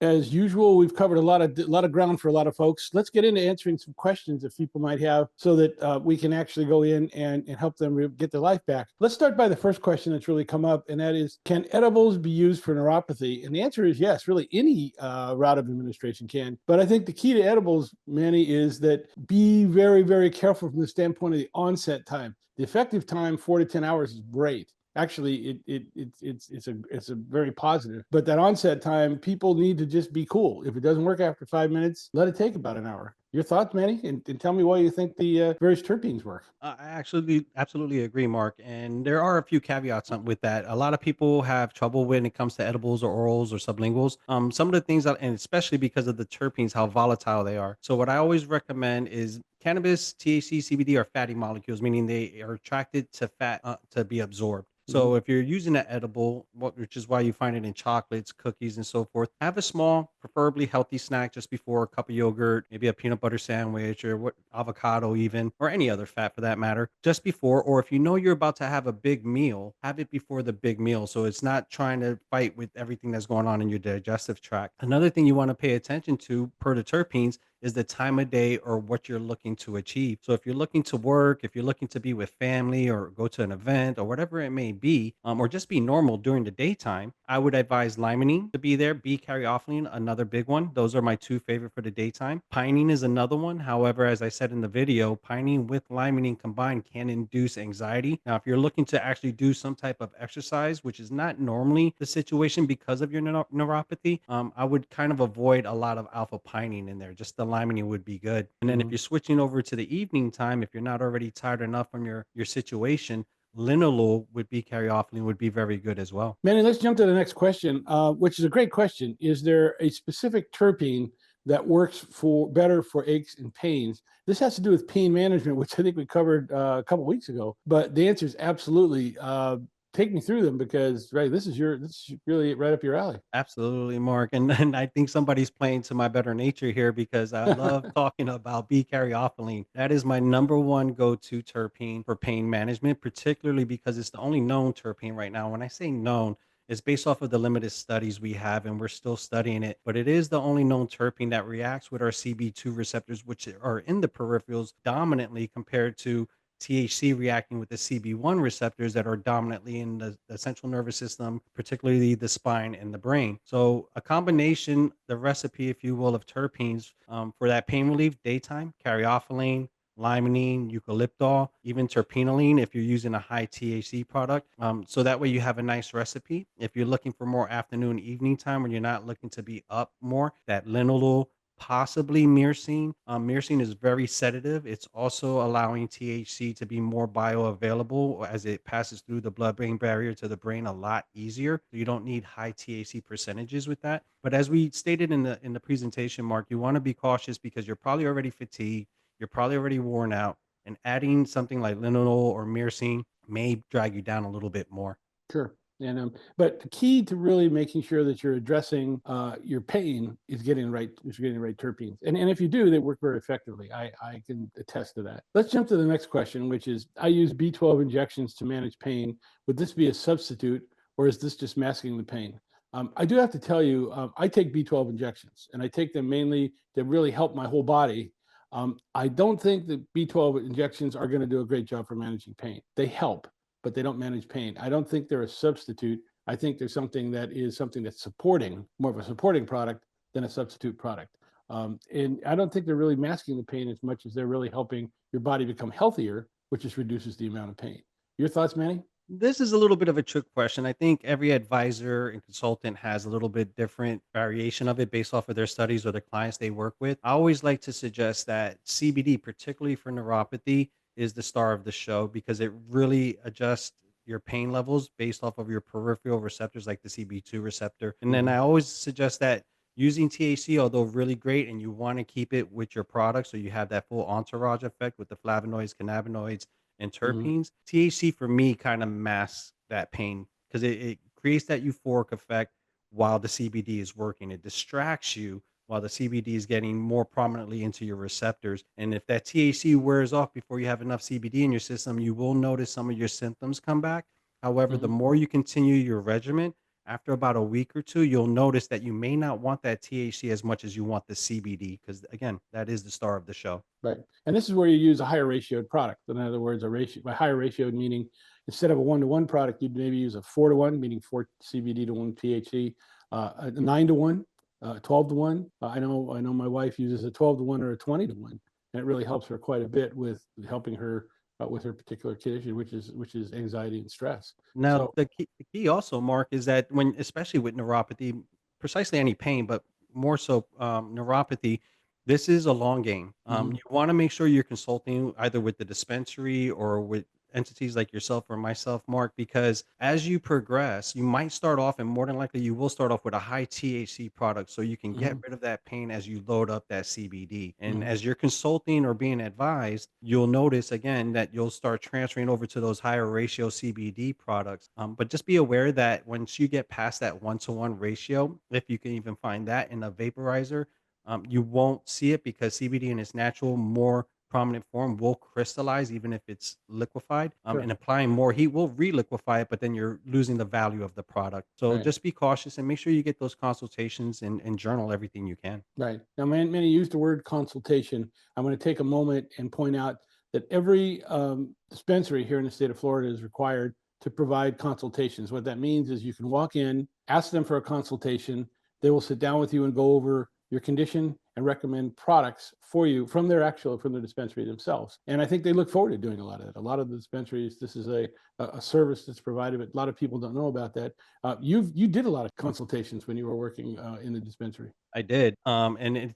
As usual, we've covered a lot of ground for a lot of folks. Let's get into answering some questions that people might have so that we can actually go in and help them get their life back. Let's start by the first question that's really come up, and that is, can edibles be used for neuropathy? And the answer is yes, really any route of administration can. But I think the key to edibles, Manny, is that be very, very careful from the standpoint of the onset time. The effective time, 4 to 10 hours, is great. Actually, it's a very positive. But that onset time, people need to just be cool. If it doesn't work after 5 minutes, let it take about an hour. Your thoughts, Manny? And tell me why you think the various terpenes work. I actually absolutely agree, Mark. And there are a few caveats with that. A lot of people have trouble when it comes to edibles or orals or sublinguals. Some of the things that, and especially because of the terpenes, how volatile they are. So what I always recommend is cannabis, THC, CBD are fatty molecules, meaning they are attracted to fat to be absorbed. Mhm. So if you're using an edible, which is why you find it in chocolates, cookies, and so forth, have a small, preferably healthy snack just before a cup of yogurt, maybe a peanut butter sandwich or what avocado even, or any other fat for that matter, just before. Or if you know you're about to have a big meal, have it before the big meal. So it's not trying to fight with everything that's going on in your digestive tract. Another thing you want to pay attention to per the terpenes is the time of day or what you're looking to achieve. So if you're looking to work, if you're looking to be with family or go to an event or whatever it may be, or just be normal during the daytime, I would advise limonene to be there. B caryophyllene, another big one. Those are my two favorite for the daytime. Pinene is another one. However, as I said in the video, pinene with limonene combined can induce anxiety. Now, if you're looking to actually do some type of exercise, which is not normally the situation because of your neuropathy, I would kind of avoid a lot of alpha pinene in there. Just the limonene would be good. And then if Mhm. you're switching over to the evening time, if you're not already tired enough from your situation, linalool with B caryophyllene would be very good as well. Manny, let's jump to the next question, which is a great question. Is there a specific terpene that works for better for aches and pains? This has to do with pain management, which I think we covered a couple weeks ago. But the answer is absolutely. Take me through them because this is really right up your alley. Absolutely, Mark. And I think somebody's playing to my better nature here because I love talking about B-caryophyllene. That is my number one go-to terpene for pain management, particularly because it's the only known terpene right now. When I say known, it's based off of the limited studies we have, and we're still studying it. But it is the only known terpene that reacts with our CB2 receptors, which are in the peripherals dominantly compared to THC reacting with the CB1 receptors that are dominantly in the central nervous system, particularly the spine and the brain. So, a combination, the recipe, if you will, of terpenes for that pain relief, daytime, caryophyllene, limonene, eucalyptol, even terpenoline if you're using a high THC product. So that way you have a nice recipe. If you're looking for more afternoon, evening time when you're not looking to be up more, that linalool, possibly myrcene. Myrcene is very sedative. It's also allowing THC to be more bioavailable as it passes through the blood-brain barrier to the brain a lot easier. So you don't need high THC percentages with that. But as we stated in the presentation, Mark, you want to be cautious because you're probably already fatigued. You're probably already worn out, and adding something like linalool or myrcene may drag you down a little bit more. Sure. But the key to really making sure that you're addressing your pain is getting the right terpenes. And if you do, they work very effectively. I can attest to that. Let's jump to the next question, which is, I use B12 injections to manage pain. Would this be a substitute, or is this just masking the pain? I do have to tell you, I take B12 injections, and I take them mainly to really help my whole body. I don't think that B12 injections are going to do a great job for managing pain. They help, but they don't manage pain. I don't think they're a substitute. I think there's something that's supporting, more of a supporting product than a substitute product. And I don't think they're really masking the pain as much as they're really helping your body become healthier, which just reduces the amount of pain. Your thoughts, Manny? This is a little bit of a trick question. I think every advisor and consultant has a little bit different variation of it based off of their studies or the clients they work with. I always like to suggest that CBD, particularly for neuropathy, is the star of the show because it really adjusts your pain levels based off of your peripheral receptors like the CB2 receptor. And then Mm-hmm. I always suggest that using THC, although really great, and you want to keep it with your product so you have that full entourage effect with the flavonoids, cannabinoids, and Mm-hmm. terpenes. THC for me kind of masks that pain because it creates that euphoric effect while the CBD is working. It distracts you while the CBD is getting more prominently into your receptors. And if that THC wears off before you have enough CBD in your system, you will notice some of your symptoms come back. However, the Mm-hmm. more you continue your regimen, after about a week or two, you'll notice that you may not want that THC as much as you want the CBD, because again, that is the star of the show. Right. And this is where you use a higher ratioed product. In other words, a ratio, by higher ratioed meaning instead of a 1-to-1 product, you'd maybe use a 4-to-1, meaning 4 CBD to 1 THC, a 9-to-1, 12-to-1. I know my wife uses a 12-to-1 or a 20-to-1, and it really helps her quite a bit with helping her with her particular condition, which is anxiety and stress. Now, So, the key also, Mark, is that when, especially with neuropathy, precisely any pain, but more so neuropathy, this is a long game. mhm, You want to make sure you're consulting either with the dispensary or with entities like yourself or myself, Mark, because as you progress, you might start off, and more than likely, you will start off with a high THC product so you can get mhm, rid of that pain as you load up that CBD. And mhm. as you're consulting or being advised, you'll notice again that you'll start transferring over to those higher ratio CBD products. But just be aware that once you get past that 1-to-1 ratio, if you can even find that in a vaporizer, you won't see it because CBD in its natural, more prominent form will crystallize even if it's liquefied. Sure. And applying more heat will re-liquefy it, but then you're losing the value of the product. So Right. just be cautious and make sure you get those consultations and journal everything you can. Right. Now, many use the word consultation. I'm going to take a moment and point out that every dispensary here in the state of Florida is required to provide consultations. What that means is you can walk in, ask them for a consultation. They will sit down with you and go over your condition and recommend products for you from from the dispensary themselves. And I think they look forward to doing a lot of that. A lot of the dispensaries, this is a service that's provided, but a lot of people don't know about that. You did a lot of consultations when you were working in the dispensary. I did. And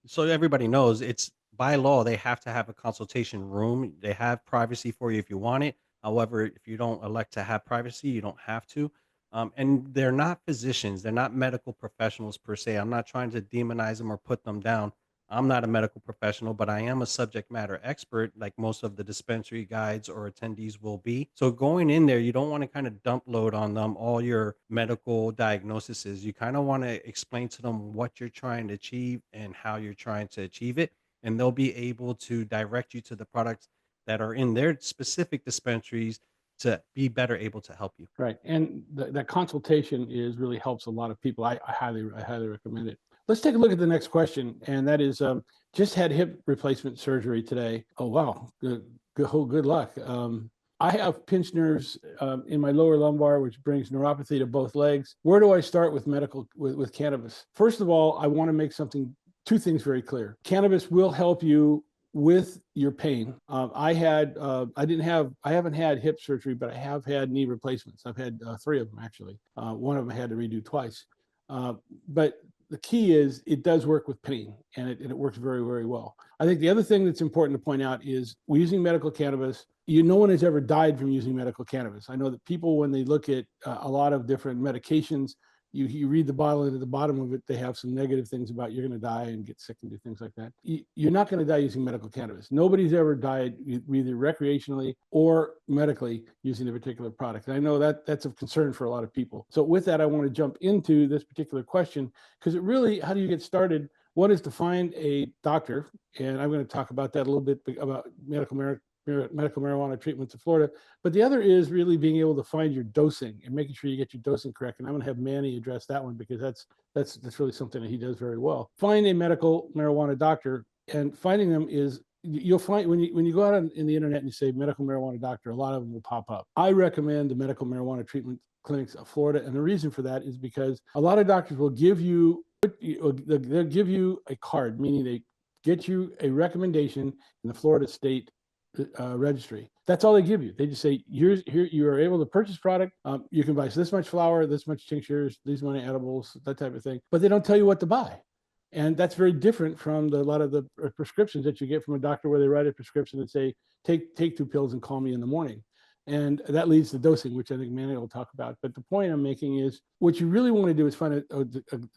so everybody knows it's by law they have to have a consultation room. They have privacy for you if you want it. However, if you don't elect to have privacy, you don't have to. And they're not physicians, they're not medical professionals per se. I'm not trying to demonize them or put them down. I'm not a medical professional, but I am a subject matter expert, like most of the dispensary guides or attendees will be. So going in there, you don't want to kind of dump load on them all your medical diagnoses. You kind of want to explain to them what you're trying to achieve and how you're trying to achieve it. And they'll be able to direct you to the products that are in their specific dispensaries to be better able to help you. Right, and that consultation is really helps a lot of people. I highly recommend it. Let's take a look at the next question, and that is just had hip replacement surgery today. Oh wow, good luck. I have pinched nerves in my lower lumbar, which brings neuropathy to both legs. Where do I start with with cannabis? First of all, I want to make two things very clear. Cannabis will help you with your pain. I haven't had hip surgery, but I have had knee replacements. I've had 3 of them actually. One of them I had to redo twice. But the key is it does work with pain, and it works very, very well. I think the other thing that's important to point out is we're using medical cannabis. No one has ever died from using medical cannabis. I know that people, when they look at a lot of different medications, you read the bottle, and at the bottom of it, they have some negative things about you're going to die and get sick and do things like that. You're not going to die using medical cannabis. Nobody's ever died either recreationally or medically using a particular product. And I know that that's of concern for a lot of people. So with that, I want to jump into this particular question because it really, how do you get started? One is to find a doctor, and I'm going to talk about that a little bit about medical marijuana treatments in Florida. But the other is really being able to find your dosing and making sure you get your dosing correct. And I'm going to have Manny address that one because that's really something that he does very well. Find a medical marijuana doctor, and finding them is you'll find when you go out in the internet and you say medical marijuana doctor, a lot of them will pop up. I recommend the medical marijuana treatment clinics of Florida, and the reason for that is because a lot of doctors will they'll give you a card, meaning they get you a recommendation in the Florida state registry. That's all they give you. They just say, here you are able to purchase product. You can buy this much flour, this much tinctures, these many edibles, that type of thing. But they don't tell you what to buy. And that's very different from a lot of the prescriptions that you get from a doctor where they write a prescription and say, take 2 pills and call me in the morning. And that leads to dosing, which I think Manny will talk about. But the point I'm making is what you really want to do is find a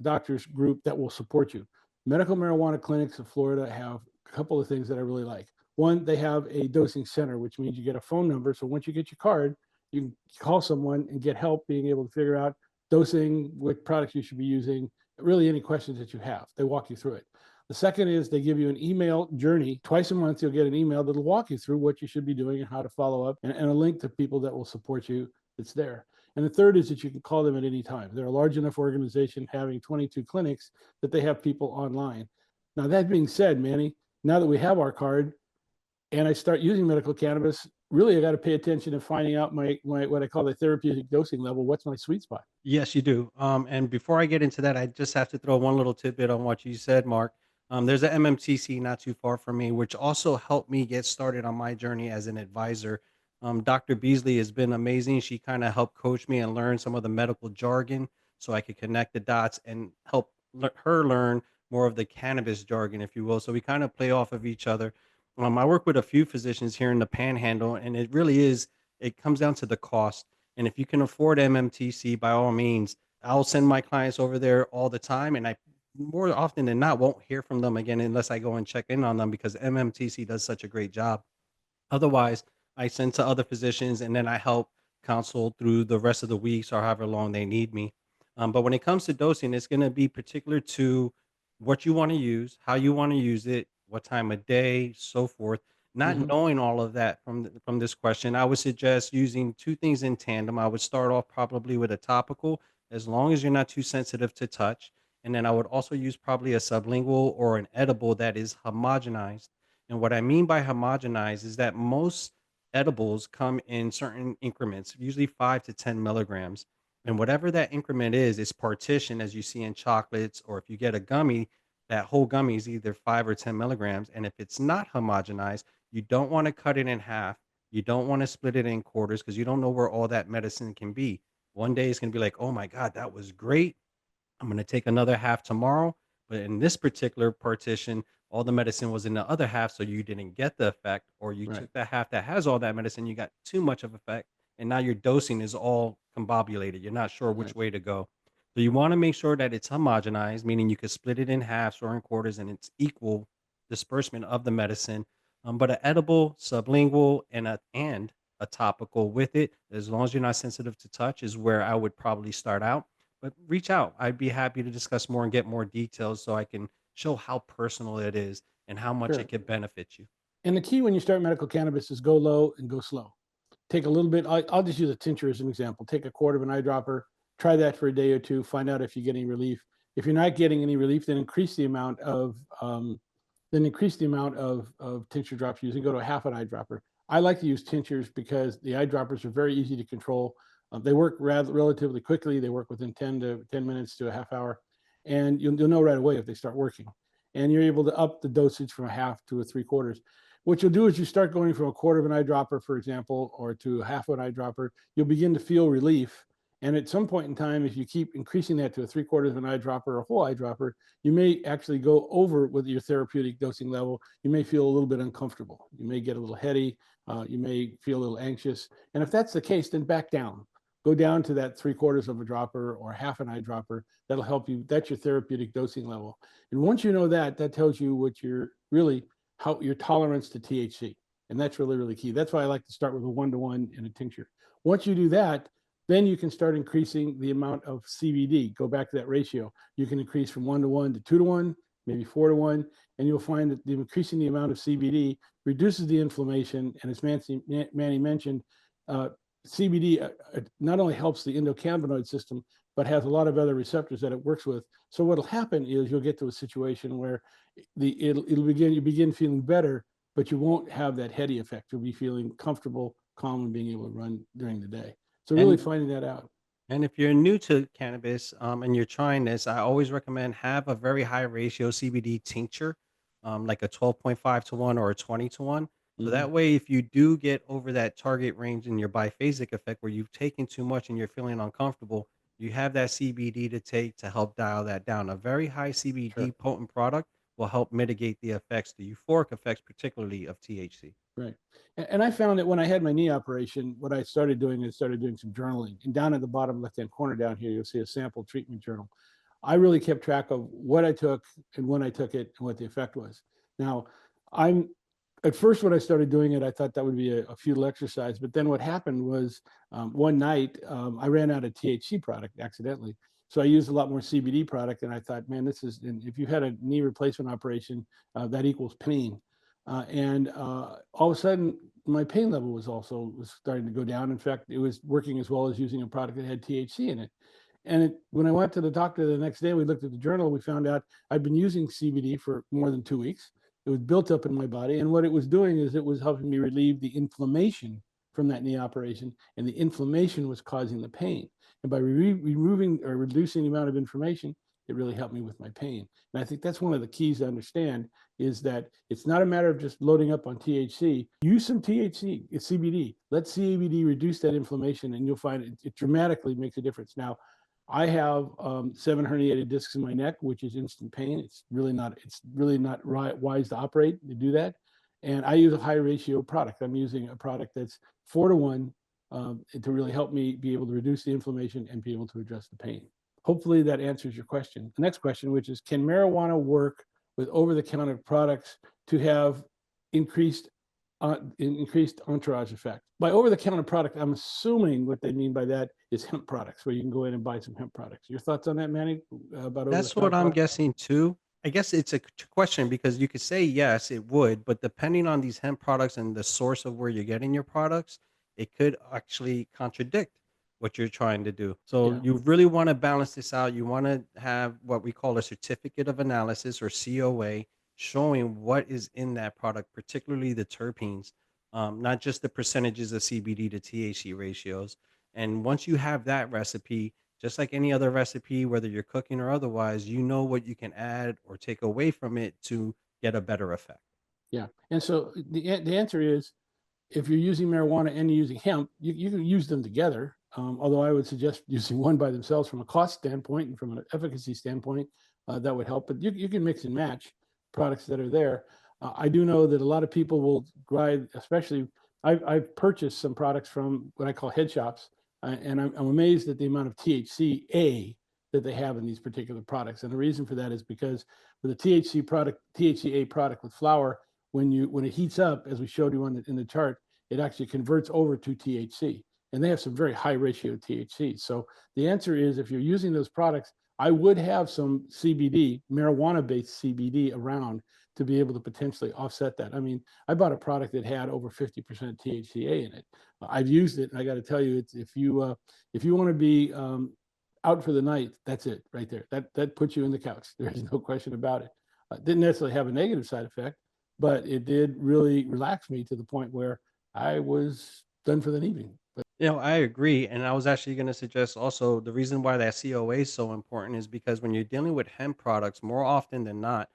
doctor's group that will support you. Medical marijuana clinics of Florida have a couple of things that I really like. One, they have a dosing center, which means you get a phone number. So once you get your card, you can call someone and get help being able to figure out dosing, what products you should be using, really any questions that you have. They walk you through it. The second is they give you an email journey. Twice a month, you'll get an email that'll walk you through what you should be doing and how to follow up, and a link to people that will support you that's there. And the third is that you can call them at any time. They're a large enough organization having 22 clinics that they have people online. Now, that being said, Manny, now that we have our card and I start using medical cannabis, really I got to pay attention to finding out my what I call the therapeutic dosing level. What's my sweet spot? Yes, you do. And before I get into that, I just have to throw one little tidbit on what you said, Mark. There's a MMTC not too far from me, which also helped me get started on my journey as an advisor. Dr. Beasley has been amazing. She kind of helped coach me and learn some of the medical jargon so I could connect the dots and help her learn more of the cannabis jargon, if you will. So we kind of play off of each other. I work with a few physicians here in the Panhandle, and it really is, it comes down to the cost. And if you can afford MMTC, by all means, I'll send my clients over there all the time. And I more often than not won't hear from them again unless I go and check in on them because MMTC does such a great job. Otherwise, I send to other physicians and then I help counsel through the rest of the weeks or however long they need me. But when it comes to dosing, it's going to be particular to what you want to use, how you want to use it, what time of day, so forth. Not Mm-hmm. knowing all of that from this question, I would suggest using two things in tandem. I would start off probably with a topical, as long as you're not too sensitive to touch, and then I would also use probably a sublingual or an edible that is homogenized. And what I mean by homogenized is that most edibles come in certain increments, usually 5 to 10 milligrams. And whatever that increment is partitioned as you see in chocolates, or if you get a gummy, that whole gummy is either 5 or 10 milligrams. And if it's not homogenized, you don't want to cut it in half. You don't want to split it in quarters because you don't know where all that medicine can be. One day it's going to be like, oh my God, that was great. I'm going to take another half tomorrow. But in this particular partition, all the medicine was in the other half. So you didn't get the effect, or you Right. took the half that has all that medicine, you got too much of effect. And now your dosing is all combobulated. You're not sure which Right. way to go. So you want to make sure that it's homogenized, meaning you could split it in halves or in quarters and it's equal disbursement of the medicine. But an edible, sublingual, and a topical with it, as long as you're not sensitive to touch, is where I would probably start out, but reach out. I'd be happy to discuss more and get more details so I can show how personal it is and how much it Sure. could benefit you. And the key when you start medical cannabis is go low and go slow. Take a little bit. I'll just use a tincture as an example. Take a quarter of an eyedropper, try that for a day or two, find out if you get any relief. If you're not getting any relief, then increase the amount of tincture drops using. Go to a half an eyedropper. I like to use tinctures because the eyedroppers are very easy to control. They work relatively quickly. They work within 10 minutes to a half hour, and you'll know right away if they start working. And you're able to up the dosage from a half to a three quarters. What you'll do is you start going from a quarter of an eyedropper, for example, or to half of an eyedropper. You'll begin to feel relief. And at some point in time, if you keep increasing that to a three quarters of an eyedropper or a whole eyedropper, you may actually go over with your therapeutic dosing level. You may feel a little bit uncomfortable. You may get a little heady. You may feel a little anxious. And if that's the case, then back down. Go down to that three quarters of a dropper or half an eyedropper. That'll help you. That's your therapeutic dosing level. And once you know that, that tells you what you're really, how your tolerance to THC. And that's really, really key. That's why I like to start with a 1-to-1 in a tincture. Once you do that, then you can start increasing the amount of CBD. Go back to that ratio. You can increase from 1-to-1 to 2-to-1, maybe 4-to-1, and you'll find that increasing the amount of CBD reduces the inflammation. And as Manny mentioned, CBD not only helps the endocannabinoid system, but has a lot of other receptors that it works with. So what'll happen is you'll get to a situation where you begin feeling better, but you won't have that heady effect. You'll be feeling comfortable, calm, and being able to run during the day. So really And finding that out. And if you're new to cannabis, and you're trying this, I always recommend have a very high ratio CBD tincture, like a 12.5 to 1 or a 20 to 1. So Mm-hmm. that way, if you do get over that target range in your biphasic effect where you've taken too much and you're feeling uncomfortable, you have that CBD to take to help dial that down. A very high CBD Sure. potent product will help mitigate the effects, the euphoric effects, particularly of THC. Right. And I found that when I had my knee operation, what I started doing is started doing some journaling. And down at the bottom left-hand corner down here, you'll see a sample treatment journal. I really kept track of what I took and when I took it and what the effect was. Now, I'm at first when I started doing it, I thought that would be a futile exercise. But then what happened was one night I ran out of THC product accidentally. So I used a lot more CBD product, and I thought, man, this is. And if you've had a knee replacement operation, that equals pain. And all of a sudden, my pain level was starting to go down. In fact, it was working as well as using a product that had THC in it. And when I went to the doctor the next day, we looked at the journal, we found out I'd been using CBD for more than 2 weeks. It was built up in my body. And what it was doing is it was helping me relieve the inflammation from that knee operation. And the inflammation was causing the pain. And by removing or reducing the amount of inflammation, it really helped me with my pain. And I think that's one of the keys to understand is that it's not a matter of just loading up on THC. Use some THC, it's CBD. Let CBD reduce that inflammation, and you'll find it dramatically makes a difference. Now, I have 7 herniated discs in my neck, which is instant pain. It's really not wise to operate to do that. And I use a high ratio product. I'm using a product that's 4-to-1 to really help me be able to reduce the inflammation and be able to address the pain. Hopefully that answers your question. The next question, which is, can marijuana work with over-the-counter products to have increased entourage effect? By over-the-counter product, I'm assuming what they mean by that is hemp products, where you can go in and buy some hemp products. Your thoughts on that, Manny? About That's over-the-counter what I'm products? guessing too. I guess it's a question because you could say yes, it would, but depending on these hemp products and the source of where you're getting your products, it could actually contradict what you're trying to do. So Yeah, you really want to balance this out. You want to have what we call a certificate of analysis or COA showing what is in that product, particularly the terpenes, not just the percentages of CBD to THC ratios. And once you have that recipe, just like any other recipe, whether you're cooking or otherwise, you know what you can add or take away from it to get a better effect. yeah. And so the answer is, if you're using marijuana and you're using hemp, you can use them together. Although I would suggest using one by themselves from a cost standpoint and from an efficacy standpoint, that would help. But you can mix and match products that are there. I do know that a lot of people will grind, especially I've purchased some products from what I call head shops, and I'm amazed at the amount of THCA that they have in these particular products. And the reason for that is because with a THCA product with flower, when it heats up, as we showed you in the chart, it actually converts over to THC, and they have some very high ratio THC. So the answer is, if you're using those products, I would have some CBD, marijuana-based CBD around to be able to potentially offset that. I mean, I bought a product that had over 50% THCA in it. I've used it, and I got to tell you, it's if you want to be out for the night, that's it right there. That puts you in the couch. There's no question about it. Didn't necessarily have a negative side effect, but it did really relax me to the point where I was done for the evening. But I agree. And I was actually going to suggest also the reason why that COA is so important is because when you're dealing with hemp products, more often than not,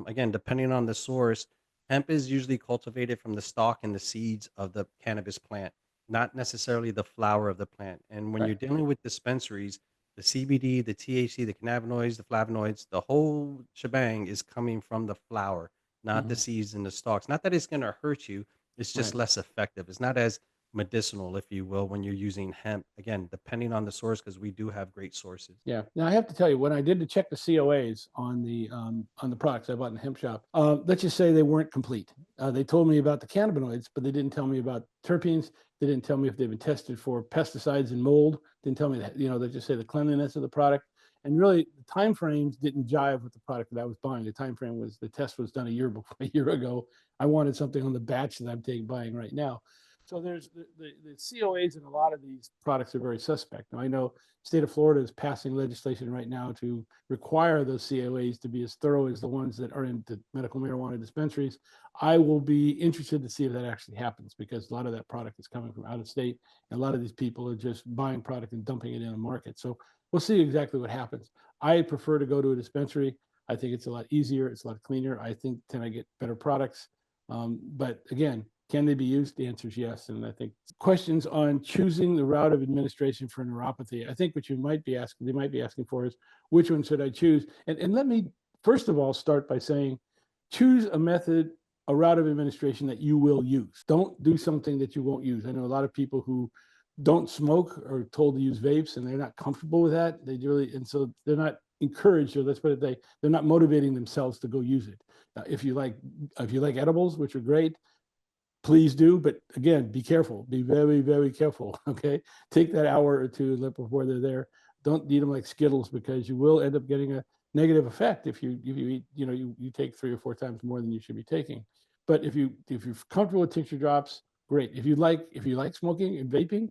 again, depending on the source, hemp is usually cultivated from the stalk and the seeds of the cannabis plant, not necessarily the flower of the plant. And when right. you're dealing with dispensaries, the CBD, the THC, the cannabinoids, the flavonoids, the whole shebang is coming from the flower, not the Mhm. seeds and the stalks. Not that it's going to hurt you, it's just Right. less effective. It's not as medicinal, if you will, when you're using hemp. Again, depending on the source, because we do have great sources. Yeah. Now I have to tell you, when I did to check the COAs on the products I bought in the hemp shop, let's just say they weren't complete. They told me about the cannabinoids, but they didn't tell me about terpenes. They didn't tell me if they've been tested for pesticides and mold. Didn't tell me that. They just say the cleanliness of the product. And really, the time frames didn't jive with the product that I was buying. The time frame was the test was done a year ago. I wanted something on the batch that I'm buying right now. So there's the COAs in a lot of these products are very suspect. Now I know state of Florida is passing legislation right now to require those COAs to be as thorough as the ones that are in the medical marijuana dispensaries. I will be interested to see if that actually happens, because a lot of that product is coming from out of state, and a lot of these people are just buying product and dumping it in a market. So we'll see exactly what happens. I prefer to go to a dispensary. I think it's a lot easier. It's a lot cleaner. I think then I get better products. But again, can they be used? The answer is yes. And I think questions on choosing the route of administration for neuropathy, I think what they might be asking for is, which one should I choose? And let me, first of all, start by saying, choose a route of administration that you will use. Don't do something that you won't use. I know a lot of people who don't smoke are told to use vapes, and they're not comfortable with that. And so they're not encouraged, or let's put it, they're not motivating themselves to go use it. If you like edibles, which are great, please do. But again, be careful. Be very, very careful. Okay. Take that hour or two before they're there. Don't eat them like Skittles, because you will end up getting a negative effect if you eat, you take 3 or 4 times more than you should be taking. But if you're comfortable with tincture drops, great. If you like smoking and vaping,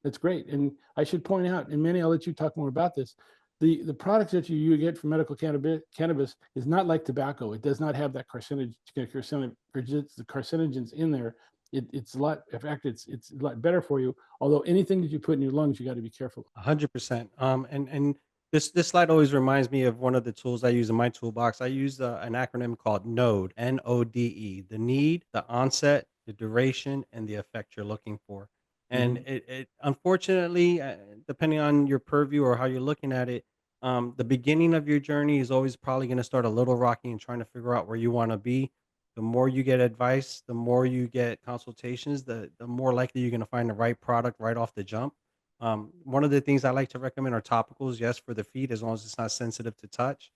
that's great. And I should point out, and Manny, I'll let you talk more about this. The products that you get from medical cannabis is not like tobacco. It does not have that carcinogens in there. It's a lot. In fact, it's a lot better for you. Although anything that you put in your lungs, you got to be careful. 100%. And this slide always reminds me of one of the tools I use in my toolbox. I use an acronym called NODE, NODE, the need, the onset, the duration, and the effect you're looking for. And Hmm. it unfortunately, depending on your purview or how you're looking at it, the beginning of your journey is always probably going to start a little rocky and trying to figure out where you want to be. The more you get advice, the more you get consultations, the more likely you're going to find the right product right off the jump. One of the things I like to recommend are topicals, yes, for the feet, as long as it's not sensitive to touch,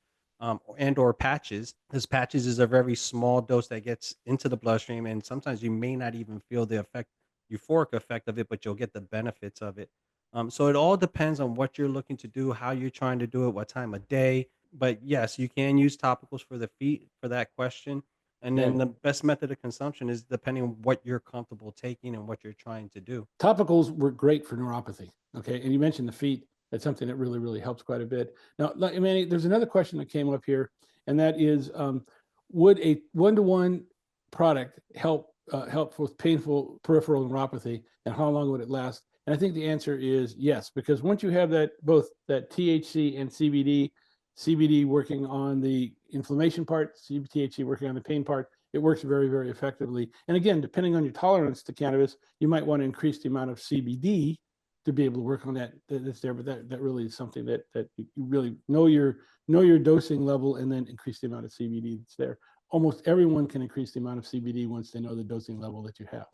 and or patches. Because patches is a very small dose that gets into the bloodstream, and sometimes you may not even feel the euphoric effect of it, but you'll get the benefits of it. So it all depends on what you're looking to do, how you're trying to do it, what time of day. But yes, you can use topicals for the feet for that question. And Yeah, then the best method of consumption is depending on what you're comfortable taking and what you're trying to do. topicals work great for neuropathy. Okay, and you mentioned the feet. That's something that really helps quite a bit. Now, Manny, there's another question that came up here, and that is, would a one-to-one product help with painful peripheral neuropathy, and how long would it last? And I think the answer is yes, because once you have that, both that THC and CBD working on the inflammation part, THC working on the pain part, it works very effectively. And again, depending on your tolerance to cannabis, you might want to increase the amount of CBD to be able to work on that's there. But that really is something that you really know your dosing level, and then increase the amount of CBD that's there. Almost everyone can increase the amount of CBD once they know the dosing level that you have.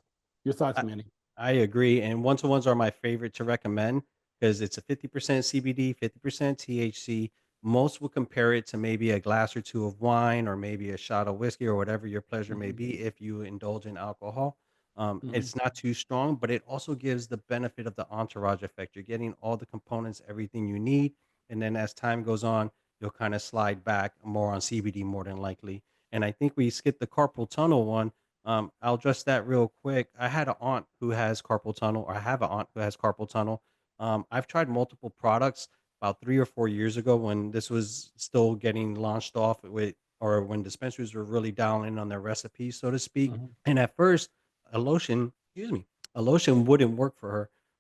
Your thoughts, I, Manny? I agree. And one to ones are my favorite to recommend because it's a 50% CBD, 50% THC. Most will compare it to maybe a glass or two of wine or maybe a shot of whiskey or whatever your pleasure may Hmm. be if you indulge in alcohol. Hmm. It's not too strong, but it also gives the benefit of the entourage effect. You're getting all the components, everything you need. And then as time goes on, you'll kind of slide back more on CBD more than likely. And I think we skipped the carpal tunnel one. I'll address that real quick. I had an aunt who has carpal tunnel, or I have an aunt who has carpal tunnel. I've tried multiple products about 3 or 4 years ago when this was still getting launched off with, or when dispensaries were really dialing in on their recipes, so to speak. Hmm. And at first, a lotion, excuse me, a lotion wouldn't work for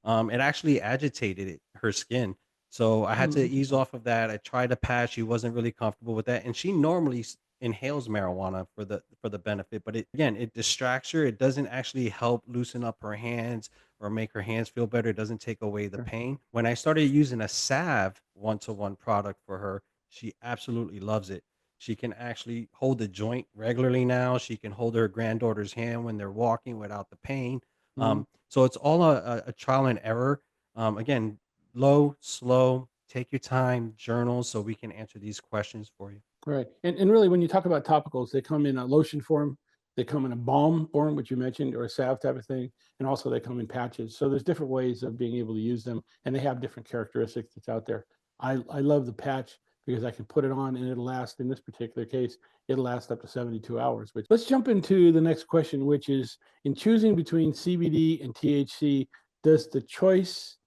her. It actually agitated her skin. So I had to Hmm. ease off of that. I tried a patch. She wasn't really comfortable with that, and she normally inhales marijuana for the benefit, but it again, it distracts her. It doesn't actually help loosen up her hands or make her hands feel better. It doesn't take away the Sure. pain. When I started using a salve one-to-one product for her, she absolutely loves it. She can actually hold the joint regularly now. She can hold her granddaughter's hand when they're walking without the pain. Hmm. So it's all a trial and error. Again, low, slow, take your time, journal so we can answer these questions for you. Right. And really, when you talk about topicals, they come in a lotion form, they come in a balm form, which you mentioned, or a salve type of thing, and also they come in patches. So there's different ways of being able to use them, and they have different characteristics that's out there. I love the patch because I can put it on and it'll last, in this particular case, it'll last up to 72 hours. But let's jump into the next question, which is, in choosing between CBD and THC, does the choice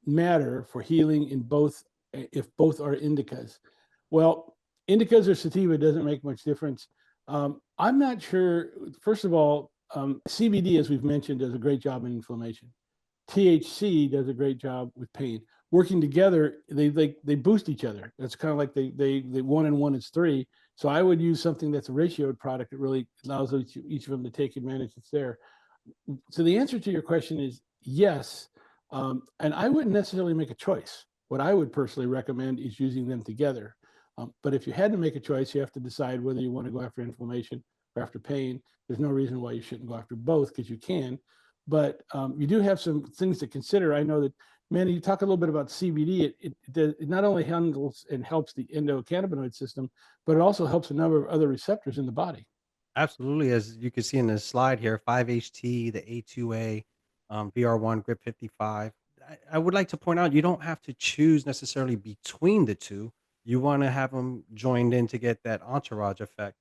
matter for healing in both, if both are indicas? Well, indicas or sativa doesn't make much difference. I'm not sure. First of all, CBD, as we've mentioned, does a great job in inflammation. THC does a great job with pain. Working together, they boost each other. That's kind of like they one and one is three. So I would use something that's a ratioed product that really allows each of them to take advantage that's there. So the answer to your question is yes. And I wouldn't necessarily make a choice. What I would personally recommend is using them together. But if you had to make a choice, you have to decide whether you want to go after inflammation or after pain. There's no reason why you shouldn't go after both, because you can. But you do have some things to consider. I know that, Manny, you talk a little bit about CBD. It not only handles and helps the endocannabinoid system, but it also helps a number of other receptors in the body. Absolutely, as you can see in this slide here, 5-HT, the A2A, VR1, Grip 55. I would like to point out you don't have to choose necessarily between the two. You want to have them joined in to get that entourage effect.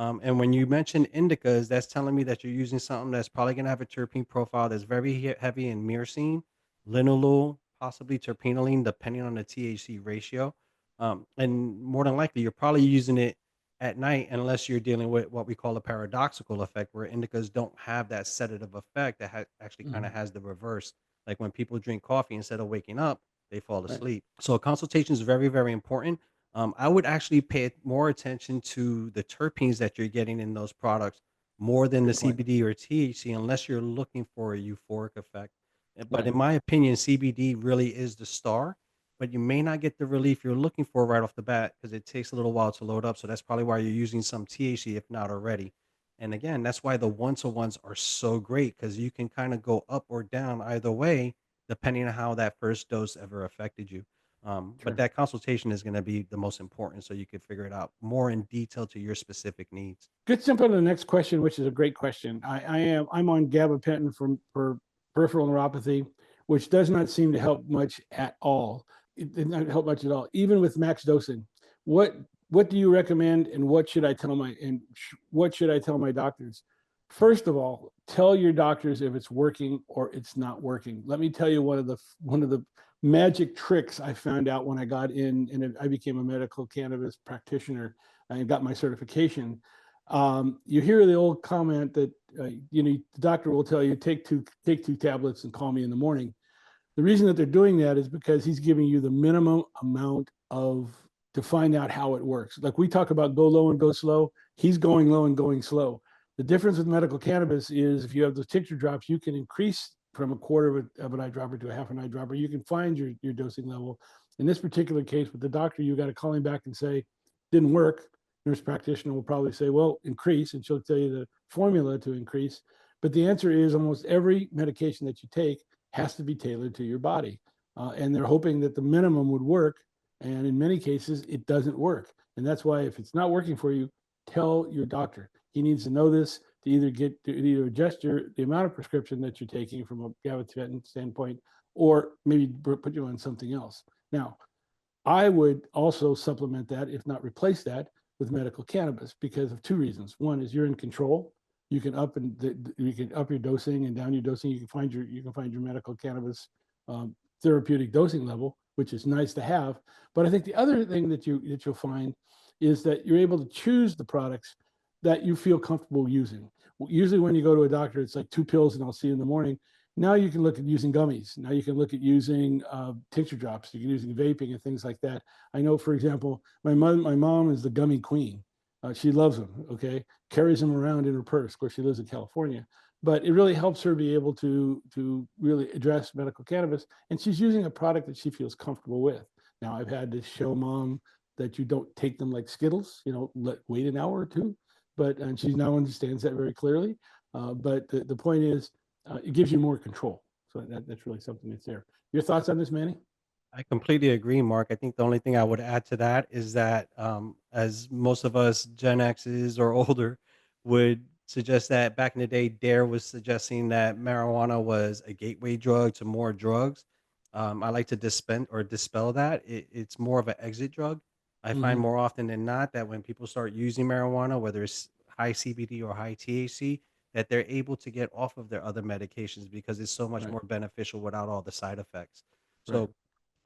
And when you mention indicas, that's telling me that you're using something that's probably going to have a terpene profile that's very heavy in myrcene, linalool, possibly terpenoline, depending on the THC ratio. And more than likely, you're probably using it at night unless you're dealing with what we call a paradoxical effect, where indicas don't have that sedative effect that actually kind of Mhm. has the reverse. Like when people drink coffee, instead of waking up, they fall Right. asleep. So a consultation is very, very important. I would actually pay more attention to the terpenes that you're getting in those products more than the Good point. CBD or THC, unless you're looking for a euphoric effect. But Right. in my opinion, CBD really is the star, but you may not get the relief you're looking for right off the bat because it takes a little while to load up. So that's probably why you're using some THC, if not already. And again, that's why the one-to-ones are so great because you can kind of go up or down either way, depending on how that first dose ever affected you. But Sure. that consultation is going to be the most important so you could figure it out more in detail to your specific needs. Good. Jump on to the next question, which is a great question. I'm on gabapentin for peripheral neuropathy, which does not seem to help much at all. It did not help much at all, even with max dosing. What what do you recommend, and what should I tell my doctors? First of all, tell your doctors if it's working or it's not working. Let me tell you one of the magic tricks I found out when I got in and I became a medical cannabis practitioner and got my certification. You hear the old comment that the doctor will tell you take two tablets and call me in the morning. The reason that they're doing that is because he's giving you the minimum amount of to find out how it works. Like we talk about go low and go slow, he's going low and going slow. The difference with medical cannabis is if you have those tincture drops, you can increase from a quarter of an eyedropper to a half an eyedropper. You can find your dosing level. In this particular case with the doctor, you got to call him back and say, didn't work. Nurse practitioner will probably say, well, increase, and she'll tell you the formula to increase. But the answer is almost every medication that you take has to be tailored to your body. And they're hoping that the minimum would work. And in many cases, it doesn't work. And that's why if it's not working for you, tell your doctor. He needs to know this to either adjust the amount of prescription that you're taking from a gabapentin standpoint, or maybe put you on something else. Now, I would also supplement that, if not replace that, with medical cannabis because of two reasons. One is you're in control. You can up your dosing and down your dosing. You can find your medical cannabis therapeutic dosing level, which is nice to have. But I think the other thing that you'll find is that you're able to choose the products that you feel comfortable using. Usually, when you go to a doctor, it's like 2 pills and I'll see you in the morning. Now you can look at using gummies. Now you can look at using tincture drops. You can using vaping and things like that. I know, for example, my mom is the gummy queen. She loves them. Okay, carries them around in her purse. Of course, she lives in California, but it really helps her be able to really address medical cannabis, and she's using a product that she feels comfortable with. Now, I've had to show mom that you don't take them like Skittles. Wait an hour or two, and she now understands that very clearly. But the point is, it gives you more control. So that's really something that's there. Your thoughts on this, Manny? I completely agree, Mark. I think the only thing I would add to that is that, as most of us Gen X's or older would suggest that back in the day, Dare was suggesting that marijuana was a gateway drug to more drugs. I like to dispel that. It's more of an exit drug. I find Mm-hmm. more often than not that when people start using marijuana, whether it's high CBD or high THC, that they're able to get off of their other medications because it's so much Right. more beneficial without all the side effects. Right. So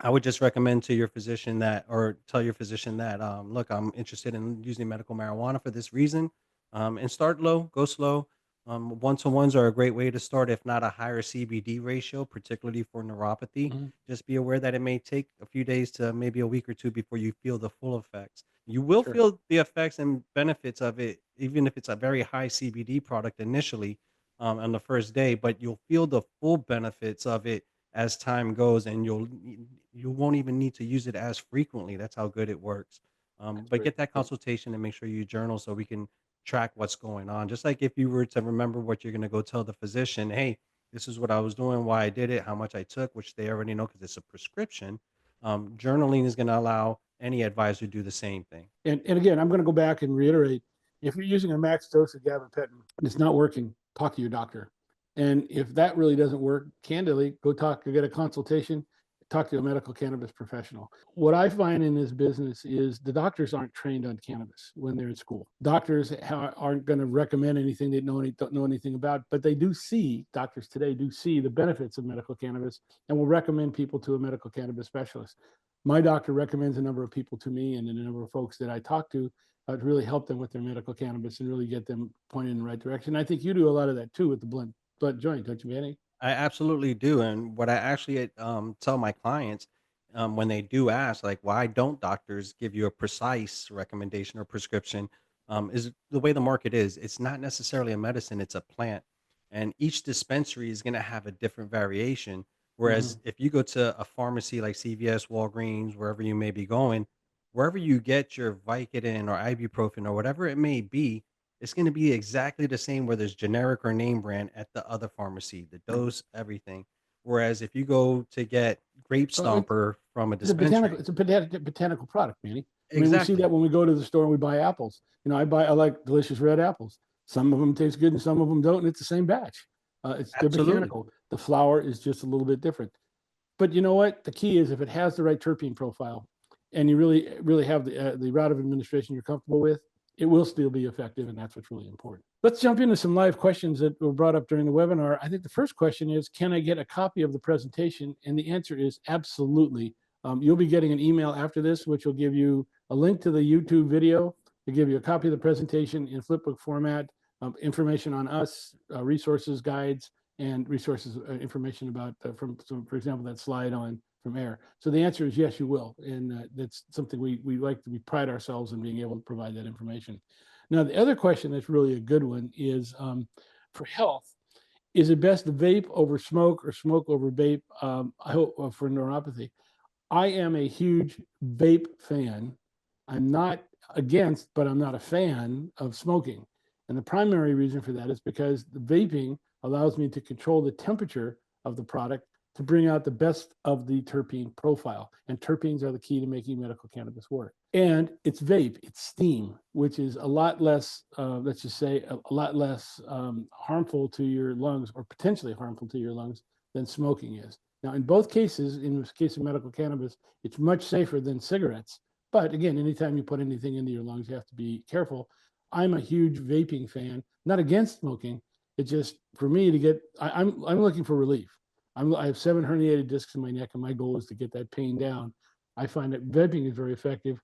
I would just recommend to your physician that, or tell your physician that, look, I'm interested in using medical marijuana for this reason, and start low, go slow. One-to-ones are a great way to start, if not a higher CBD ratio, particularly for neuropathy. Mm-hmm. Just be aware that it may take a few days to maybe a week or two before you feel the full effects. You will Sure. feel the effects and benefits of it, even if it's a very high CBD product initially, on the first day, but you'll feel the full benefits of it as time goes, and you won't even need to use it as frequently. That's how good it works. That's But great. get that Yep. consultation and make sure you journal so we can track what's going on. Just like if you were to remember what you're going to go tell the physician, hey, this is what I was doing, why I did it, how much I took, which they already know because it's a prescription. Journaling is going to allow any advisor to do the same thing. And again, I'm going to go back and reiterate: if you're using a max dose of gabapentin and it's not working, talk to your doctor. And if that really doesn't work, candidly, go get a consultation, talk to a medical cannabis professional. What I find in this business is the doctors aren't trained on cannabis when they're in school. Doctors aren't going to recommend anything they don't know anything about, but they do see, doctors today do see the benefits of medical cannabis and will recommend people to a medical cannabis specialist. My doctor recommends a number of people to me, and a number of folks that I talk to really help them with their medical cannabis and really get them pointed in the right direction. I think you do a lot of that too with the blunt joint, don't you, Manny? I absolutely do, and what I actually, tell my clients, when they do ask, like, "Why don't doctors give you a precise recommendation or prescription?" Is the way the market is. It's not necessarily a medicine, it's a plant, and each dispensary is gonna have a different variation, whereas Mm-hmm. if you go to a pharmacy like CVS, Walgreens, wherever you may be going, wherever you get your Vicodin or ibuprofen or whatever it may be, it's gonna be exactly the same whether it's generic or name brand at the other pharmacy, the dose, everything. Whereas if you go to get Grape Oh, Stomper from a it's a botanical, dispensary. it's a botanical product, Manny. I mean, we see Exactly. that when we go to the store and we buy apples. I like delicious red apples. Some of them taste good and some of them don't, and it's the same batch. They're Absolutely. botanical. The flower is just a little bit different. But you know what? The key is if it has the right terpene profile, and you really have the route of administration you're comfortable with, it will still be effective, and that's what's really important. Let's jump into some live questions that were brought up during the webinar. I think the first question is, can I get a copy of the presentation? And the answer is absolutely. You'll be getting an email after this, which will give you a link to the YouTube video. It'll give you a copy of the presentation in flipbook format, information on us, resources, guides, and resources, information about, for example, that slide on from air. So the answer is yes, you will. And that's something we pride ourselves in being able to provide that information. Now, the other question that's really a good one is, for health, is it best to vape over smoke or smoke over vape? I hope for neuropathy. I am a huge vape fan. I'm not against, but I'm not a fan of smoking. And the primary reason for that is because the vaping allows me to control the temperature of the product to bring out the best of the terpene profile. And terpenes are the key to making medical cannabis work. And it's vape, it's steam, which is a lot less, let's just say, a lot less harmful to your lungs, or potentially harmful to your lungs, than smoking is. Now, in both cases, in the case of medical cannabis, it's much safer than cigarettes. But again, anytime you put anything into your lungs, you have to be careful. I'm a huge vaping fan, not against smoking. It's just for me to get, I'm looking for relief. I have 7 herniated discs in my neck, and my goal is to get that pain down. I find that vaping is very effective.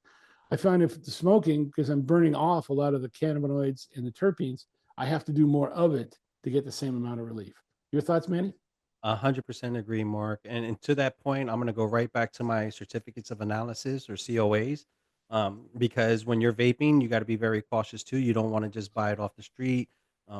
I find if the smoking, because I'm burning off a lot of the cannabinoids and the terpenes, I have to do more of it to get the same amount of relief. Your thoughts, Manny? 100% agree, Mark. And to that point, I'm going to go right back to my certificates of analysis or COAs, because when you're vaping, you got to be very cautious too. You don't want to just buy it off the street.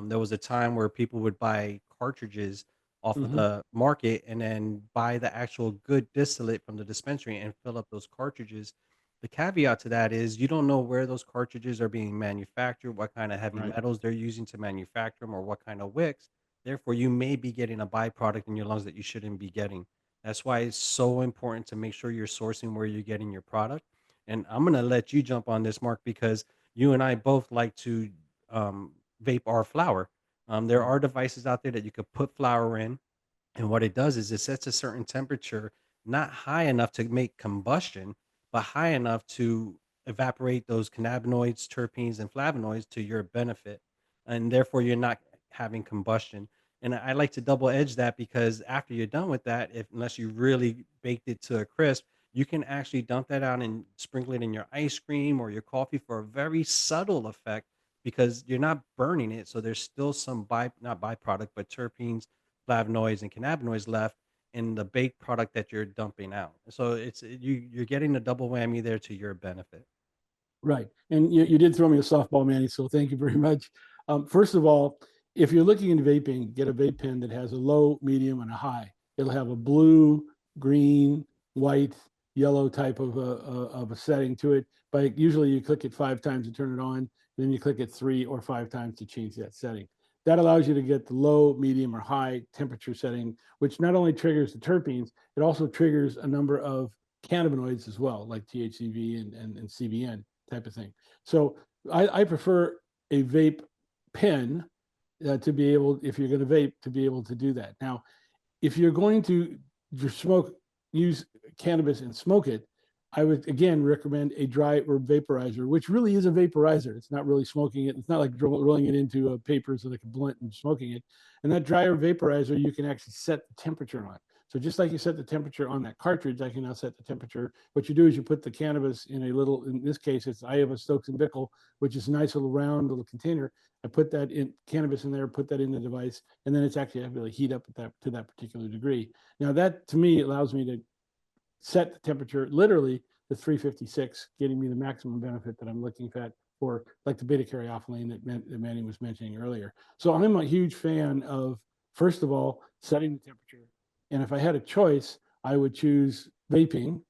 There was a time where people would buy cartridges off of Mm-hmm. the market and then buy the actual good distillate from the dispensary and fill up those cartridges. The caveat to that is you don't know where those cartridges are being manufactured, what kind of heavy Right. metals they're using to manufacture them, or what kind of wicks. Therefore, you may be getting a byproduct in your lungs that you shouldn't be getting. That's why it's so important to make sure you're sourcing where you're getting your product. And I'm going to let you jump on this, Mark, because you and I both like to vape our flower. There Right. are devices out there that you could put flour in, and what it does is it sets a certain temperature, not high enough to make combustion, but high enough to evaporate those cannabinoids, terpenes, and flavonoids to your benefit. And therefore, you're not having combustion. And I like to double edge that because after you're done with that, if unless you really baked it to a crisp, you can actually dump that out and sprinkle it in your ice cream or your coffee for a very subtle effect because you're not burning it. So there's still some not byproduct, but terpenes, flavonoids and cannabinoids left in the baked product that you're dumping out. So you're getting a double whammy there to your benefit. Right. And you did throw me a softball, Manny, so thank you very much. First of all, if you're looking into vaping, get a vape pen that has a low, medium, and a high. It'll have a blue, green, white, yellow type of a setting to it. But usually you click it 5 times to turn it on, and then you click it 3 or 5 times to change that setting. That allows you to get the low, medium, or high temperature setting, which not only triggers the terpenes, it also triggers a number of cannabinoids as well, like THCV and CBN type of thing. So I prefer a vape pen to be able, if you're going to vape, to be able to do that. Now, if you're going to smoke use cannabis and smoke it, I would again recommend a dry herb vaporizer, which really is a vaporizer. It's not really smoking it. It's not like rolling it into a paper so like a blunt and smoking it. And that dry herb vaporizer, you can actually set the temperature on. So just like you set the temperature on that cartridge, I can now set the temperature. What you do is you put the cannabis in a little, in this case, I have a Stokes and Bickle, which is a nice little round little container. I put that in cannabis in there, put that in the device, and then it's actually able to heat up at that to that particular degree. Now that to me allows me to set the temperature literally to 356, getting me the maximum benefit that I'm looking at for like the beta caryophyllene that Manny was mentioning earlier. So I'm a huge fan of, first of all, setting the temperature. And if I had a choice, I would choose vaping.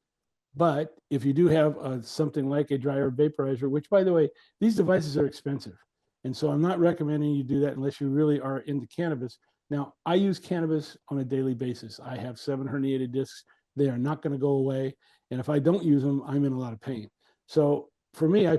But if you do have something like a dry herb vaporizer, which by the way, these devices are expensive. And so I'm not recommending you do that unless you really are into cannabis. Now, I use cannabis on a daily basis. I have 7 herniated discs. They are not going to go away. And if I don't use them, I'm in a lot of pain. So for me, I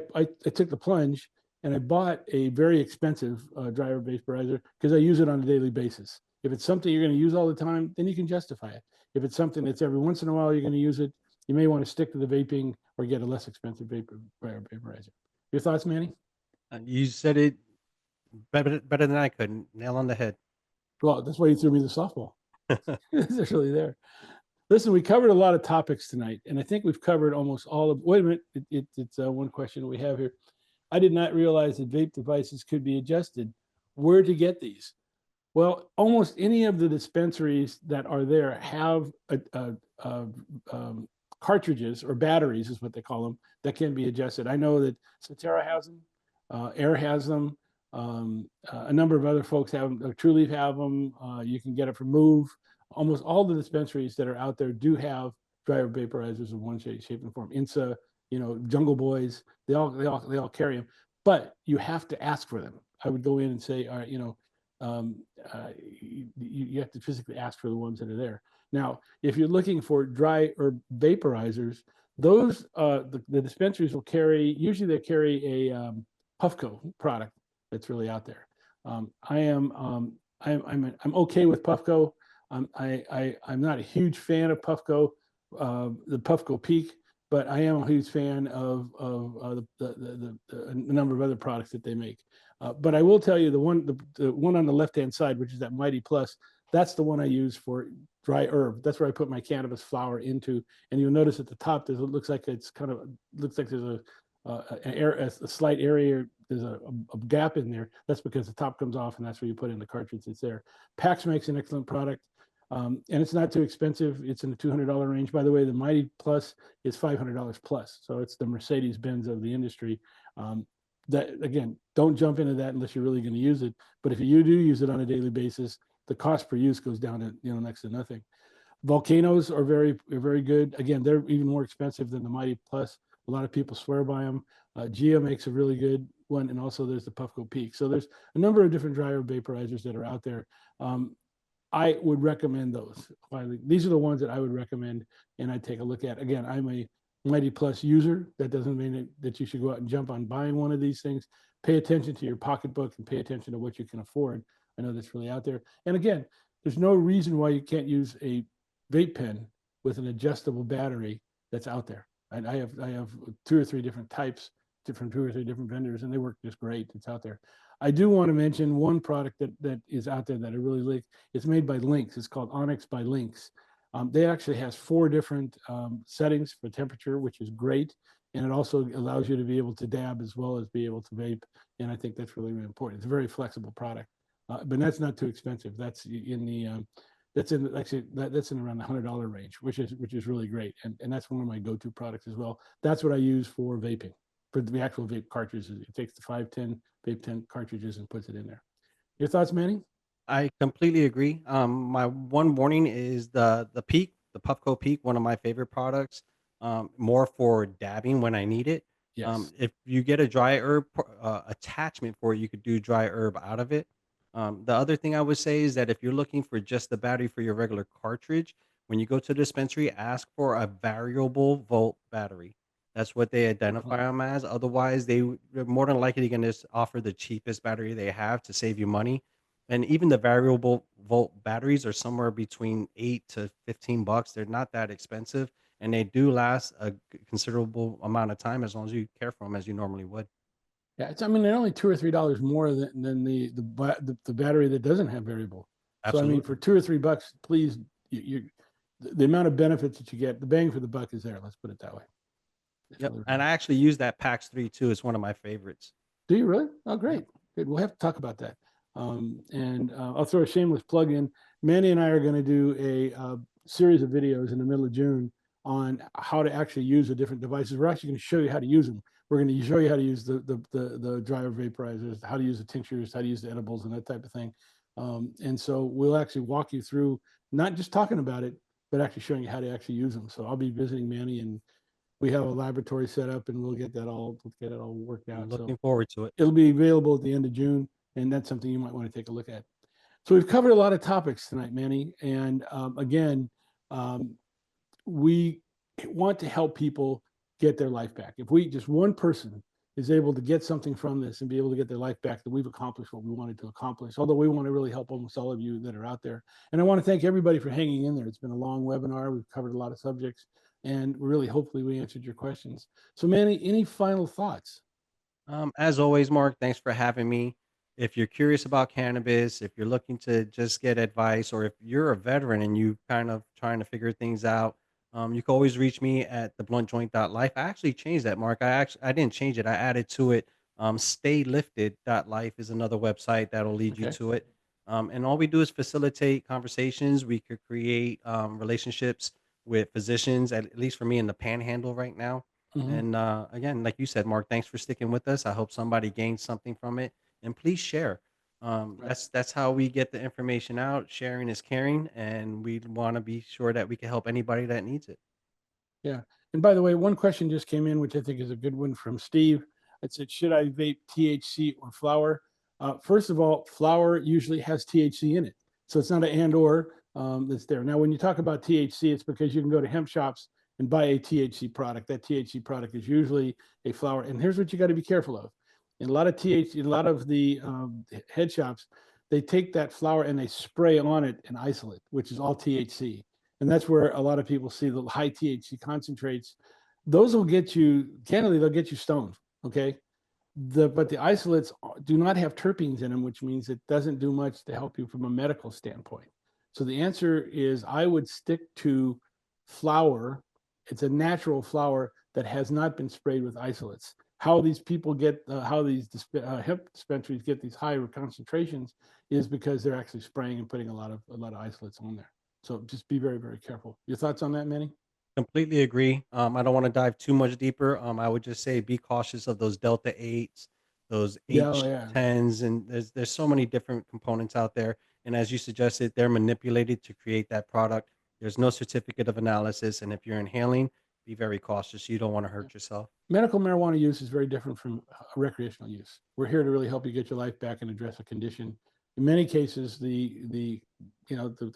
took the plunge and I bought a very expensive dry herb vaporizer because I use it on a daily basis. If it's something you're going to use all the time, then you can justify it. If it's something that's every once in a while you're going to use it, you may want to stick to the vaping or get a less expensive vaporizer. Your thoughts, Manny? You said it better than I could. Nail on the head. Well, that's why you threw me the softball. It's really there. Listen, we covered a lot of topics tonight, and I think we've covered almost all of. Wait a minute, it's one question we have here. I did not realize that vape devices could be adjusted. Where to get these? Well, almost any of the dispensaries that are there have cartridges or batteries, is what they call them, that can be adjusted. I know that Satera has them, Air has them, a number of other folks have them. True Leaf have them. You can get it from Move. Almost all the dispensaries that are out there do have dry herb vaporizers of one shape and form. INSA, Jungle Boys, they all carry them, but you have to ask for them. I would go in and say, all right, you have to physically ask for the ones that are there. Now, if you're looking for dry herb vaporizers, those the dispensaries will carry. Usually, they carry a Puffco product that's really out there. I'm okay with Puffco. I'm not a huge fan of Puffco, the Puffco Peak, but I am a huge fan of the number of other products that they make. But I will tell you the one on the left-hand side, which is that Mighty Plus, that's the one I use for dry herb. That's where I put my cannabis flower into. And you'll notice at the top, it looks like there's a slight area. There's a gap in there. That's because the top comes off, and that's where you put in the cartridge that's there. PAX makes an excellent product. And it's not too expensive. It's in the $200 range. By the way, the Mighty Plus is $500 plus. So it's the Mercedes-Benz of the industry. That again, don't jump into that unless you're really going to use it. But if you do use it on a daily basis, the cost per use goes down to next to nothing. Volcanoes are very good. Again, they're even more expensive than the Mighty Plus. A lot of people swear by them. Gia makes a really good one, and also there's the Puffco Peak. So there's a number of different dry herb vaporizers that are out there. I would recommend those. These are the ones that I would recommend, and I'd take a look at. Again, I'm a Mighty Plus user. That doesn't mean that you should go out and jump on buying one of these things. Pay attention to your pocketbook and pay attention to what you can afford. I know that's really out there. And again, there's no reason why you can't use a vape pen with an adjustable battery that's out there. And I have 2 or 3 different types, from 2 or 3 different vendors, and they work just great. It's out there. I do want to mention one product that is out there that I really like. It's made by Lynx. It's called Onyx by Lynx. They actually has 4 different settings for temperature, which is great. And it also allows you to be able to dab as well as be able to vape. And I think that's really, really important. It's a very flexible product, but that's not too expensive. That's in around the $100 range, which is really great. And that's one of my go-to products as well. That's what I use for vaping. For the actual vape cartridges, it takes the 510 vape 10 cartridges and puts it in there. Your thoughts, Manny? I completely agree. My one warning is the Peak, the Puffco Peak, one of my favorite products. More for dabbing when I need it. Yes. If you get a dry herb attachment for it, you could do dry herb out of it. The other thing I would say is that if you're looking for just the battery for your regular cartridge, when you go to the dispensary, ask for a variable volt battery. That's what they identify them as. Otherwise, they're more than likely going to offer the cheapest battery they have to save you money. And even the variable volt batteries are somewhere between 8 to 15 bucks. They're not that expensive, and they do last a considerable amount of time as long as you care for them as you normally would. Yeah, I mean, they're only $2 or $3 more than the battery that doesn't have variable. So I mean, for Absolutely. $2 or $3, please, the amount of benefits that you get, the bang for the buck is there. Let's put it that way. It's Yep. really, And really. I actually use that PAX 3 too. It's one of my favorites. Do you really? Oh, Yep. great. Good. We'll have to talk about that. And I'll throw a shameless plug in. Manny and I are going to do a series of videos in the middle of June on how to actually use the different devices. We're actually going to show you how to use them. We're going to show you how to use the dryer vaporizers, how to use the tinctures, how to use the edibles, and that type of thing. And so we'll actually walk you through not just talking about it, but actually showing you how to actually use them. So I'll be visiting Manny, and we have a laboratory set up, and we'll get it all worked I'm out. So looking forward to it. it'll be available at the end of June, and that's something you might want to take a look at. So we've covered a lot of topics tonight, Manny, and again, um, we want to help people get their life back. If we just one person is able to get something from this and be able to get their life back, then we've accomplished what we wanted to accomplish. Although we want to really help almost all of you that are out there. And I want to thank everybody for hanging in there. It's been a long webinar. We've covered a lot of subjects, and really, hopefully, we answered your questions. So, Manny, any final thoughts? As always, Mark, thanks for having me. If you're curious about cannabis, if you're looking to just get advice, or if you're a veteran and you kind of trying to figure things out, you can always reach me at thebluntjoint.life. I actually changed that, Mark. I didn't change it. I added to it. Staylifted.life is another website that'll lead you Okay. to it. And all we do is facilitate conversations. We could create relationships with physicians, at least for me in the panhandle right now. Mhm. And again, like you said, Mark, thanks for sticking with us. I hope somebody gains something from it, and please share. Right. That's how we get the information out. Sharing is caring, and we want to be sure that we can help anybody that needs it. Yeah. And by the way, one question just came in, which I think is a good one from Steve. It said, should I vape THC or flower? First of all, flower usually has THC in it. So it's not an and or that's there. Now, when you talk about THC, it's because you can go to hemp shops and buy a THC product. That THC product is usually a flower. And here's what you got to be careful of. In a lot of THC, a lot of the head shops, they take that flower and they spray on it an isolate, which is all THC. And that's where a lot of people see the high THC concentrates. Those will get you, candidly, they'll get you stoned. Okay. But the isolates do not have terpenes in them, which means it doesn't do much to help you from a medical standpoint. So the answer is I would stick to flower. It's a natural flower that has not been sprayed with isolates. How these people get, how these hemp dispensaries get these higher concentrations is because they're actually spraying and putting a lot of isolates on there. So just be very, very careful. Your thoughts on that, Manny? Completely agree. I don't want to dive too much deeper. I would just say be cautious of those Delta 8s, those Yeah, oh, yeah. H10s, and there's so many different components out there. And as you suggested, they're manipulated to create that product. There's no certificate of analysis, and if you're inhaling, be very cautious. You don't want to hurt yourself. Medical marijuana use is very different from recreational use. We're here to really help you get your life back and address a condition. In many cases, the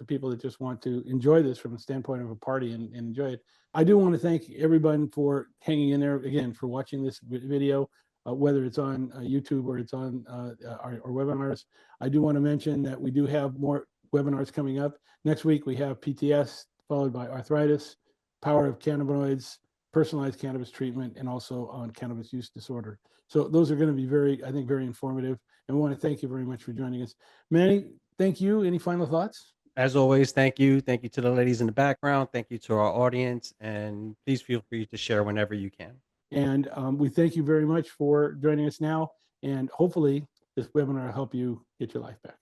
people that just want to enjoy this from the standpoint of a party and enjoy it. I do want to thank everyone for hanging in there again for watching this video, whether it's on YouTube or it's on our webinars. I do want to mention that we do have more webinars coming up. Next week we have PTS followed by arthritis, power of cannabinoids, personalized cannabis treatment, and also on cannabis use disorder. So those are going to be I think, very informative. And we want to thank you very much for joining us. Manny, thank you. Any final thoughts? As always, thank you. Thank you to the ladies in the background. Thank you to our audience. And please feel free to share whenever you can. And we thank you very much for joining us now. And hopefully this webinar will help you get your life back.